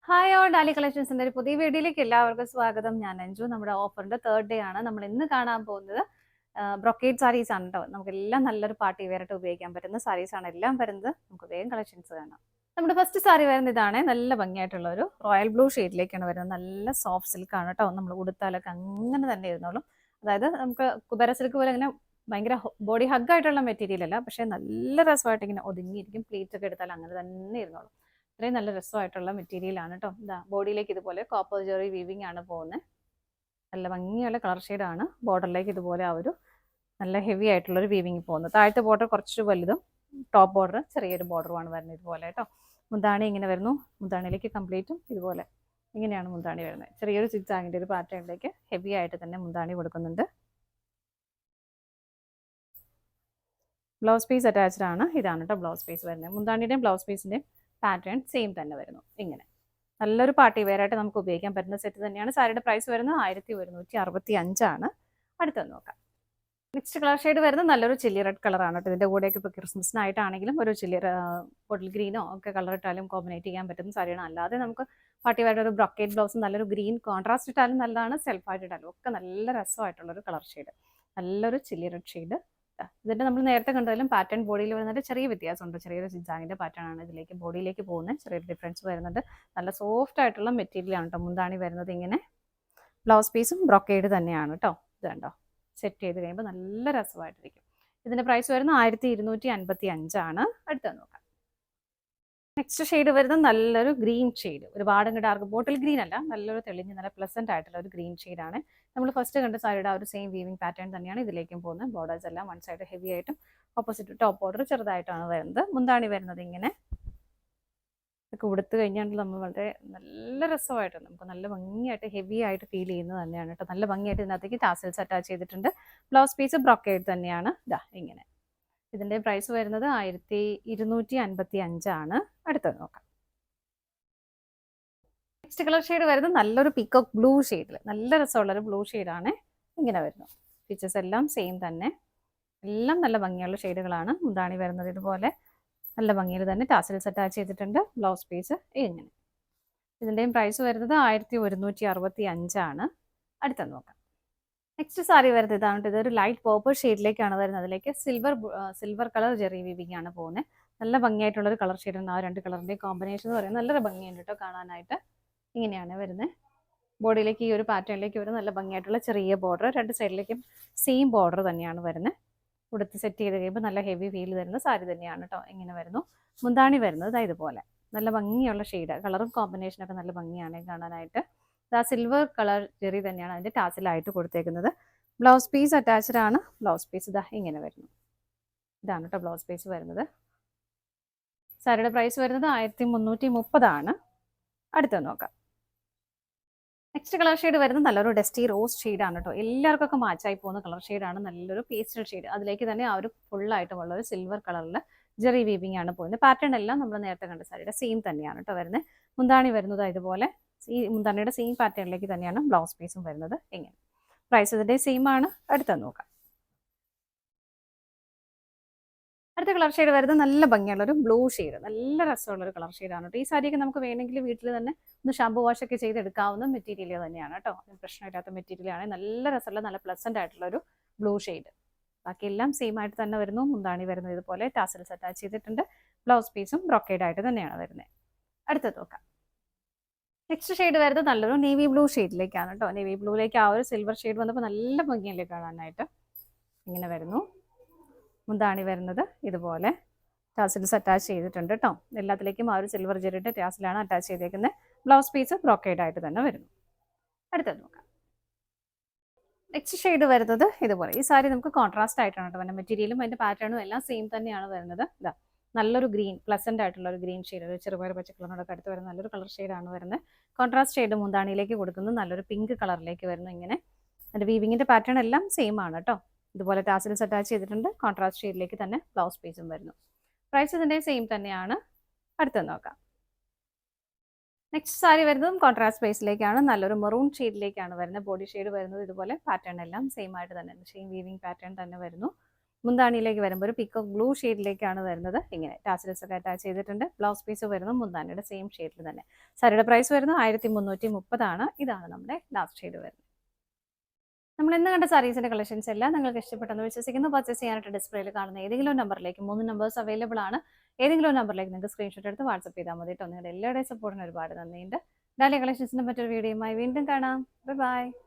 Hi all ഡാലി കളക്ഷൻസിന്റെ ഒരു പുതിയ വീഡിയോയിലേക്ക് എല്ലാവർക്കും സ്വാഗതം. ഞാൻ അഞ്ജു. നമ്മുടെ ഓഫറിന്റെ തേർഡ് ഡേ ആണ്. നമ്മൾ ഇന്ന് കാണാൻ പോകുന്നത് ബ്രൊക്കേഡ് സാരീസ് ആണ് കേട്ടോ. നമുക്കെല്ലാം നല്ലൊരു പാർട്ടി വെയർ ആയിട്ട് ഉപയോഗിക്കാൻ പറ്റുന്ന സാരീസ് ആണ് എല്ലാം വരുന്നത്. നമുക്ക് വേഗം കളക്ഷൻസ് കാണാം. നമ്മുടെ ഫസ്റ്റ് സാരി വരുന്നത് ഇതാണ്. നല്ല ഭംഗിയായിട്ടുള്ള ഒരു റോയൽ ബ്ലൂ ഷെയ്ഡിലേക്കാണ് വരുന്നത്. നല്ല സോഫ്റ്റ് സിൽക്ക് ആണ് കേട്ടോ. നമ്മൾ ഉടുത്താലൊക്കെ അങ്ങനെ തന്നെ ഇരുന്നോളും. അതായത് നമുക്ക് കുബേര സിൽക്ക് പോലെ ഇങ്ങനെ ഭയങ്കര ബോഡി ഹഗ് ആയിട്ടുള്ള മെറ്റീരിയൽ അല്ല, പക്ഷെ നല്ല രസമായിട്ട് ഇങ്ങനെ ഒതുങ്ങിയിരിക്കും. പ്ലീറ്റ്സ് ഒക്കെ എടുത്താൽ അങ്ങനെ തന്നെ ഇരുന്നോളും. ഇത്രയും നല്ല രസമായിട്ടുള്ള മെറ്റീരിയൽ ആണ് കേട്ടോ. ഇതാ ബോഡിയിലേക്ക് ഇതുപോലെ കോപ്പർ ജെറി വീവിംഗ് ആണ് പോകുന്നത്. നല്ല ഭംഗിയുള്ള കളർ ഷെയ്ഡാണ്. ബോർഡറിലേക്ക് ഇതുപോലെ ആ ഒരു നല്ല ഹെവി ആയിട്ടുള്ള ഒരു വീവിങ് പോകുന്നത്. താഴത്തെ ബോർഡർ കുറച്ച് വലുതും ടോപ്പ് ബോർഡർ ചെറിയൊരു ബോർഡറുമാണ് വരുന്നത് ഇതുപോലെ കേട്ടോ. മുന്താണി ഇങ്ങനെ വരുന്നു. മുന്താണിയിലേക്ക് കംപ്ലീറ്റും ഇതുപോലെ ഇങ്ങനെയാണ് മുന്താണി വരുന്നത്. ചെറിയൊരു സിക്സാഗിൻ്റെ ഒരു പാറ്റേണിലേക്ക് ഹെവി ആയിട്ട് തന്നെ മുന്താണി കൊടുക്കുന്നുണ്ട്. ബ്ലൗസ് പീസ് അറ്റാച്ച്ഡ് ആണ്. ഇതാണ് കേട്ടോ ബ്ലൗസ് പീസ് വരുന്നത്. മുന്താണിയുടെയും ബ്ലൗസ് പീസിൻ്റെയും പാറ്റേൺ സെയിം തന്നെ വരുന്നു. ഇങ്ങനെ നല്ലൊരു പാർട്ടി വെയർ ആയിട്ട് നമുക്ക് ഉപയോഗിക്കാൻ പറ്റുന്ന സെറ്റ് തന്നെയാണ്. സാരിയുടെ പ്രൈസ് വരുന്നത് 1165 അടുത്തത് നോക്കാം. നെക്സ്റ്റ് കളർ ഷെയ്ഡ് വരുന്നത് നല്ലൊരു ചില്ലി റെഡ് കളറാണ് കേട്ടോ. ഇതിൻ്റെ കൂടെയൊക്കെ ഇപ്പോൾ ക്രിസ്മസിനായിട്ടാണെങ്കിലും ഒരു ചില്ലി ബോട്ടിൽ ഗ്രീനോ ഒക്കെ കളർ ഇട്ടാലും കോമ്പിനേറ്റ് ചെയ്യാൻ പറ്റുന്ന സാരിയാണ്. അല്ലാതെ നമുക്ക് പാർട്ടി വെയർ ഒരു ബ്രൊക്കേഡ് ബ്ലൗസ് നല്ലൊരു ഗ്രീൻ കോൺട്രാസ്റ്റ് ഇട്ടാലും നല്ലതാണ്, സെൽഫായിട്ട് ഇട്ടാലും ഒക്കെ നല്ല രസമായിട്ടുള്ളൊരു കളർ ഷെയ്ഡ്. നല്ലൊരു ചില്ലി റെഡ് ഷെയ്ഡ്. ഇതിന്റെ നമ്മൾ നേരത്തെ കണ്ടതിലും പാറ്റേൺ ബോഡിയിൽ വരുന്നതിന്റെ ചെറിയ വ്യത്യാസമുണ്ട്. ചെറിയൊരു സിഗ്സാഗിന്റെ പാറ്റേൺ ആണ് ഇതിലേക്ക് ബോഡിയിലേക്ക് പോകുന്നത്. ചെറിയൊരു ഡിഫറൻസ് വരുന്നുണ്ട്. നല്ല സോഫ്റ്റ് ആയിട്ടുള്ള മെറ്റീരിയൽ ആണ് കേട്ടോ. മുന്താണി വരുന്നത് ഇങ്ങനെ. ബ്ലൗസ് പീസും ബ്രൊക്കേഡ് തന്നെയാണ് കേട്ടോ. ഇത് കണ്ടോ, സെറ്റ് ചെയ്ത് കഴിയുമ്പോൾ നല്ല രസമായിട്ടിരിക്കും. ഇതിന്റെ പ്രൈസ് വരുന്നത് 1255 അടുത്ത നോക്കാം. നെക്സ്റ്റ് ഷെയ്ഡ് വരുന്നത് നല്ലൊരു ഗ്രീൻ ഷെയ്ഡ്. ഒരുപാട് ഡാർക്ക് ബോട്ടിൽ ഗ്രീൻ അല്ല, നല്ലൊരു തെളിഞ്ഞ് നല്ല പ്ലസന്റ് ആയിട്ടുള്ള ഒരു ഗ്രീൻ ഷെയ്ഡാണ്. നമ്മൾ ഫസ്റ്റ് കണ്ട സാരിയുടെ ആ ഒരു സെയിം വീവിംഗ് പാറ്റേൺ തന്നെയാണ് ഇതിലേക്കും പോകുന്നത്. ബോർഡേഴ്സ് എല്ലാം വൺ സൈഡ് ഹെവി ആയിട്ടും ഓപ്പോസിറ്റ് ടോപ്പ് ബോർഡർ ചെറുതായിട്ടാണ് വരുന്നത്. മുന്താണി വരുന്നത് ഇങ്ങനെ. ഇതൊക്കെ ഉടുത്ത് കഴിഞ്ഞാൽ നമ്മൾ വളരെ നല്ല രസമായിട്ട് നമുക്ക് നല്ല ഭംഗിയായിട്ട് ഹെവി ആയിട്ട് ഫീൽ ചെയ്യുന്നത് തന്നെയാണ് കേട്ടോ. നല്ല ഭംഗിയായിട്ട് ഇതിനകത്തേക്ക് ടാസൽസ് അറ്റാച്ച് ചെയ്തിട്ടുണ്ട്. ബ്ലൗസ് പീസ് ബ്രൊക്കേഡ് തന്നെയാണ്. ഇതാ ഇങ്ങനെ. ഇതിന്റെ പ്രൈസ് വരുന്നത് 1255 അടുത്തത് നോക്കാം. നെക്സ്റ്റ് കളർ ഷെയ്ഡ് വരുന്നത് നല്ലൊരു പീക്കോക്ക് ബ്ലൂ ഷെയ്ഡിൽ നല്ല രസമുള്ളൊരു ബ്ലൂ ഷെയ്ഡാണ് ഇങ്ങനെ വരുന്നു. ഫീച്ചേഴ്സ് എല്ലാം സെയിം തന്നെ. എല്ലാം നല്ല ഭംഗിയുള്ള ഷെയ്ഡുകളാണ്. മുന്താണി വരുന്നത് ഇതുപോലെ നല്ല ഭംഗിയിൽ തന്നെ ടാസൽസ് അറ്റാച്ച് ചെയ്തിട്ടുണ്ട്. ബ്ലൗസ് പീസ് ഇങ്ങനെ. ഇതിൻ്റെയും പ്രൈസ് വരുന്നത് 1165 അടുത്തത് നോക്കാം. നെക്സ്റ്റ് സാരി വരുന്നത് ഇതാണ്. ഇതൊരു ലൈറ്റ് പേർപ്പിൾ ഷെയ്ഡിലേക്കാണ് വരുന്നത്. അതിലേക്ക് സിൽവർ കളർ ജെറി വീവിംഗ് ആണ് പോകുന്നത്. നല്ല ഭംഗിയായിട്ടുള്ളൊരു കളർ ഷെയ്ഡാണ്. ആ രണ്ട് കളറിൻ്റെ കോമ്പിനേഷൻ എന്ന് പറയുന്നത് നല്ലൊരു ഭംഗിയുണ്ട് കേട്ടോ കാണാനായിട്ട്. ഇങ്ങനെയാണ് വരുന്നത്. ബോഡിയിലേക്ക് ഈ ഒരു പാറ്റേണിലേക്ക് വരുന്ന നല്ല ഭംഗിയായിട്ടുള്ള ചെറിയ ബോർഡർ. രണ്ട് സൈഡിലേക്കും സെയിം ബോർഡർ തന്നെയാണ് വരുന്നത്. ഉടുത്ത് സെറ്റ് ചെയ്ത് കഴിയുമ്പോൾ നല്ല ഹെവി ഫീൽ തരുന്ന സാരി തന്നെയാണ് കേട്ടോ. ഇങ്ങനെ വരുന്നു. മുന്താണി വരുന്നത് ഇതുപോലെ നല്ല ഭംഗിയുള്ള ഷെയ്ഡ്. കളറും കോമ്പിനേഷനൊക്കെ നല്ല ഭംഗിയാണ് കാണാനായിട്ട്. ആ സിൽവർ കളർ ജെറി തന്നെയാണ് അതിൻ്റെ ടാസിലായിട്ട് കൊടുത്തേക്കുന്നത്. ബ്ലൗസ് പീസ് അറ്റാച്ച്ഡ് ആണ്. ബ്ലൗസ് പീസ് ഇതാ ഇങ്ങനെ വരുന്നു. ഇതാണ് കേട്ടോ ബ്ലൗസ് പീസ് വരുന്നത്. സാരിയുടെ പ്രൈസ് വരുന്നത് 1330 അടുത്തത് നോക്കാം. നെക്സ്റ്റ് കളർ ഷെയ്ഡ് വരുന്നത് നല്ലൊരു ഡസ്റ്റി റോസ് ഷെയ്ഡാണ് കേട്ടോ. എല്ലാവർക്കൊക്കെ മാച്ചായി പോകുന്ന കളർ ഷെയ്ഡാണ്. നല്ലൊരു പേസ്റ്റൽ ഷെയ്ഡ്. അതിലേക്ക് തന്നെ ആ ഒരു ഫുള്ളായിട്ടുമുള്ള ഒരു സിൽവർ കളറിൽ ജെറി വീവിംഗ് ആണ് പോകുന്നത്. പാറ്റേൺ എല്ലാം നമ്മൾ നേരത്തെ കണ്ട സാരിയുടെ സെയിം തന്നെയാണ് കേട്ടോ വരുന്നത്. മുന്താണി വരുന്നത് ഇതുപോലെ ഈ മുന്താണിയുടെ സെയിം പാറ്റേണിലേക്ക് തന്നെയാണ് ബ്ലൗസ് പീസും വരുന്നത്. എങ്ങനെ പ്രൈസ് ഇതിൻ്റെ സെയിം ആണ്. അടുത്തത് നോക്കാം. അടുത്ത കളർ ഷെയ്ഡ് വരുന്നത് നല്ല ഭംഗിയുള്ളൊരു ബ്ലൂ ഷെയ്ഡ്. നല്ല രസമുള്ളൊരു കളർ ഷെയ്ഡാണ് കേട്ടോ. ഈ സാരിയൊക്കെ നമുക്ക് വേണമെങ്കിൽ വീട്ടിൽ തന്നെ ഒന്ന് ഷാമ്പു വാഷ് ഒക്കെ ചെയ്തെടുക്കാവുന്ന മെറ്റീരിയൽ തന്നെയാണ് കേട്ടോ. പ്രശ്നമില്ലാത്ത മെറ്റീരിയലാണ്. നല്ല രസമുള്ള നല്ല പ്ലസന്റ് ആയിട്ടുള്ളൊരു ബ്ലൂ ഷെയ്ഡ്. ബാക്കിയെല്ലാം സെയിം ആയിട്ട് തന്നെ വരുന്നു. മുന്താണി വരുന്നത് ഇതുപോലെ ടാസൽസ് അറ്റാച്ച് ചെയ്തിട്ടുണ്ട്. ബ്ലൗസ് പീസും ബ്രൊക്കേഡ് ആയിട്ട് തന്നെയാണ് വരുന്നത്. അടുത്തത് നോക്കാം. നെക്സ്റ്റ് ഷെയ്ഡ് വരുന്നത് നല്ലൊരു നേവി ബ്ലൂ ഷെയ്ഡിലേക്കാണ് കേട്ടോ. നേവി ബ്ലൂയിലേക്ക് ആ ഒരു സിൽവർ ഷെയ്ഡ് വന്നപ്പോൾ നല്ല ഭംഗിയല്ലേ കാണാനായിട്ട്. ഇങ്ങനെ വരുന്നു. മുന്താണി വരുന്നത് ഇതുപോലെ ടാസിൽസ് അറ്റാച്ച് ചെയ്തിട്ടുണ്ട് കേട്ടോ. എല്ലാത്തിലേക്കും ആ ഒരു സിൽവർ ജെറിയുടെ ടാസിലാണ് അറ്റാച്ച് ചെയ്തേക്കുന്നത്. ബ്ലൗസ് പീസ് ബ്രൊക്കേഡ് ആയിട്ട് തന്നെ വരുന്നു. അടുത്തത് നോക്കാം. നെക്സ്റ്റ് ഷെയ്ഡ് വരുന്നത് ഇതുപോലെ. ഈ സാരി നമുക്ക് കോൺട്രാസ്റ്റ് ആയിട്ടാണ് കേട്ടോ. മെറ്റീരിയലും അതിന്റെ പാറ്റേണും എല്ലാം സെയിം തന്നെയാണ് വരുന്നത്. ഇതാ നല്ലൊരു ഗ്രീൻ പ്ലസന്റ് ആയിട്ടുള്ള ഒരു ഗ്രീൻ ഷെയ്ഡ്. ഒരു ചെറുപയർ പച്ചക്കളറിനോടൊക്കെ അടുത്ത് വരുന്ന നല്ലൊരു കളർ ഷെയ്ഡാണ് വരുന്നത്. കോൺട്രാസ്റ്റ് ഷെയ്ഡ് മുന്താണിയിലേക്ക് കൊടുക്കുന്നത് നല്ലൊരു പിങ്ക് കളറിലേക്ക് വരുന്നു. ഇങ്ങനെ അതിന്റെ വീവിങ്ങിന്റെ പാറ്റേൺ എല്ലാം സെയിം ആണ് കേട്ടോ. ഇതുപോലെ ടാസിൽസ് അറ്റാച്ച് ചെയ്തിട്ടുണ്ട്. കോൺട്രാസ്റ്റ് ഷെയ്ഡിലേക്ക് തന്നെ ബ്ലൗസ് പീസും വരുന്നു. പ്രൈസ് ഇതിന്റെ സെയിം തന്നെയാണ്. അടുത്തത് നോക്കാം. നെക്സ്റ്റ് സാരി വരുന്നതും കോൺട്രാസ്റ്റ് ബേസിലേക്കാണ്. നല്ലൊരു മെറൂൺ ഷെയ്ഡിലേക്കാണ് വരുന്നത്. ബോഡി ഷെയ്ഡ് വരുന്നത് ഇതുപോലെ പാറ്റേൺ എല്ലാം സെയിം ആയിട്ട് തന്നെ സെയിം വീവിംഗ് പാറ്റേൺ തന്നെ വരുന്നു. മുന്താണിയിലേക്ക് വരുമ്പോൾ ഒരു പീക്കോക്ക് ബ്ലൂ ഷെയ്ഡിലേക്കാണ് വരുന്നത്. ഇങ്ങനെ ടാസൽസ് ഒക്കെ അറ്റാച്ച് ചെയ്തിട്ടുണ്ട്. ബ്ലൗസ് പീസ് വരുന്നത് മുന്താണിയുടെ സെയിം ഷെയ്ഡിൽ തന്നെ. സാരിയുടെ പ്രൈസ് വരുന്നത് 1330 ഇതാണ് നമ്മുടെ ലാസ്റ്റ് ഷെയ്ഡ് വരുന്നത്. നമ്മൾ ഇന്ന് കണ്ട സാരീസിന്റെ കളക്ഷൻസ് എല്ലാം നിങ്ങൾക്ക് ഇഷ്ടപ്പെട്ടെന്ന് വിശ്വസിക്കുന്നു. പർച്ചേസ് ചെയ്യാനായിട്ട് ഡിസ്പ്ലേയിൽ കാണുന്ന ഏതെങ്കിലും നമ്പറിലേക്ക് 3 നമ്പേഴ്സ് അവൈലബിൾ ആണ്. ഏതെങ്കിലും നമ്പറിലേക്ക് നിങ്ങൾക്ക് സ്ക്രീൻഷോട്ട് എടുത്ത് വാട്സ്ആപ്പ് ചെയ്താൽ മതി കേട്ടോ. നിങ്ങളുടെ എല്ലാവരുടെയും സപ്പോർട്ടിന് ഒരുപാട് നന്ദിയുണ്ട്. ഡാലിയ കളക്ഷൻസിന്റെ മറ്റൊരു വീഡിയോയുമായി വീണ്ടും കാണാം. Bye bye.